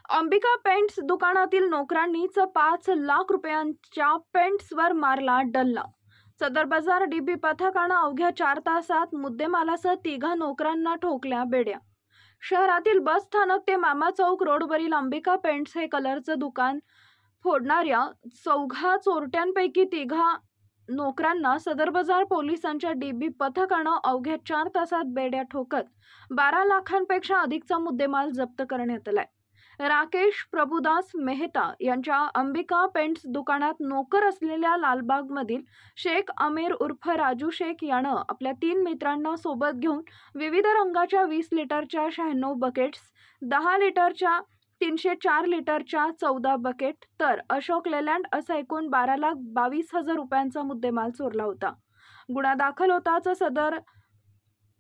Ambika paints दुकानातील नोकरांनीच 5 लाख रुपयांच्या पेंट्सवर मारला डल्ला। सदर बाजार डीबी पथकानं अवघ्या 4 तासात मुद्देमालासह 3 नोकरांना ठोकल्या बेड्या। शहरातील बस स्थानक ते मामा चौक रोडवरील अंबिका पेंट्स हे कलरचं दुकान फोडणाऱ्या 4 चोरट्यांपैकी 3 नोकरांना सदर बाजार पोलिसांच्या डीबी पथकानं अवघ्या 4 तासात बेड्या ठोकत 12 लाखांपेक्षा अधिकचा मुद्देमाल जप्त करण्यात आलाय। राकेश प्रभुदास मेहता यांच्या अंबिका पेंट्स दुकानात नोकर असलेल्या लालबागमधील शेख आमिर उर्फ राजू शेख यानं आपल्या 3 मित्रांना सोबत घेऊन विविध रंगाच्या 20 लिटरच्या 96 बकेट्स, 10 लिटरच्या 304 लिटरच्या 14 बकेट तर अशोक लेलँड असा एकूण 12,22,000 रुपयांचा मुद्देमाल चोरला होता। गुन्हा दाखल होताच सदर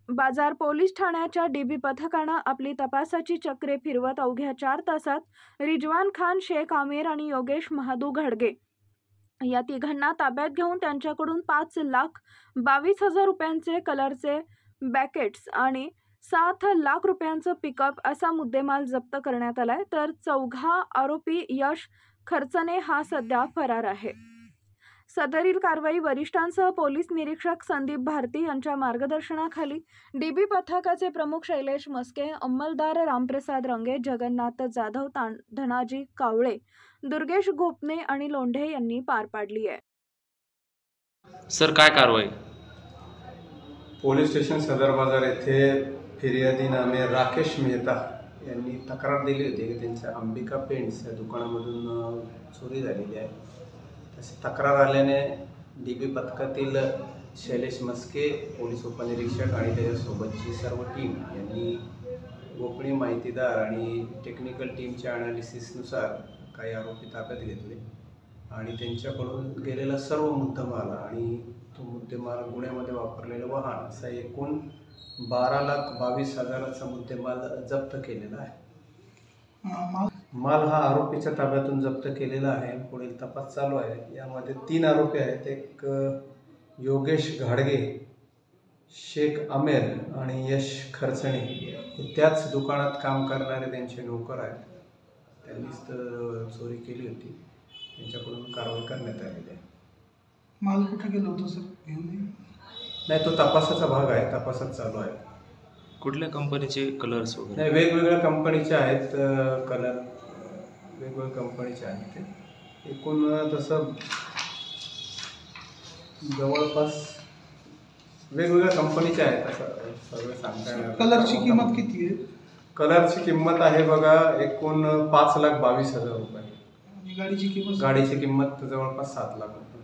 बाजार पोलीस ठाण्याच्या डीबी पथकानं आपली तपासाची चक्रे फिरवत अवघ्या 4 तासात रिजवान खान, शेख आमिर आणि योगेश महादू घाडगे या 3घांना ताब्यात घेऊन त्यांच्याकडून 5,22,000 रुपयांचे कलरचे बॅकेट्स आणि 7 लाख रुपयांचं पिकअप असा मुद्देमाल जप्त करण्यात आलाय। तर 4 आरोपी यश खर्चने हा सध्या फरार आहे। सदरील कारवाई वरिष्ठांसह पोलीस निरीक्षक संदीप भारती यांच्या मार्गदर्शनाखाली डीबी पथकाचे प्रमुख शैलेश मस्के, अंमलदार रामप्रसाद रंगे, जगन्नाथ जाधव, धनाजी कावळे, दुर्गेश गोपने आणि लोंढे यांनी पार पाडली आहे। सर, काय कारवाई? पोलीस स्टेशन सदर बाजार येथे फिर्यादी नामे राकेश मेहता यांनी तक्रार दिली होती की त्यांच्या अंबिका पेंट्स या दुकानामधून चोरी झालेली आहे। तशी तक्रार आल्याने डीबी पथकातील शैलेश मस्के, पोलीस उपनिरीक्षक आणि त्याच्यासोबतची सर्व टीम यांनी गोपनीय माहितीदार आणि टेक्निकल टीमच्या ॲनालिसिसनुसार काही आरोपी ताब्यात घेतले आणि त्यांच्याकडून गेलेला सर्व मुद्देमाल आणि तो मुद्देमाल गुन्ह्यामध्ये वापरलेलं वाहन असा एकूण 12,22,000चा मुद्देमाल जप्त केलेला आहे। माल हा आरोपीच्या ताब्यातून जप्त केलेला आहे। पुढील तपास चालू आहे। यामध्ये 3 आरोपी आहेत। एक योगेश घाडगे, शेख आमिर आणि यश खर्चणे हे त्याच दुकानात काम करणारे त्यांचे नोकर आहेत। त्यांनीच चोरी केली होती। त्यांच्याकडून कारवाई करण्यात आलेली आहे। माल कुठे गेलो होतो सर? घेऊन नाही, तो तपासाचा भाग आहे। तपासात चालू आहे। कुठल्या कंपनीचे कलर्स वगैरे? नाही, वेगवेगळ्या कंपनीचे आहेत कलर, वेगवेगळ्या कंपनीचे आहेत ते। एकूण तसं जवळपास वेगवेगळ्या कंपनीचे आहेत असं सगळं सांगता येणार। कलरची किंमत किती आहे? कलरची किंमत आहे बघा एकूण 5,22,000 रुपये। गाडीची किंमत? गाडीची किंमत जवळपास 7 लाख रुपये।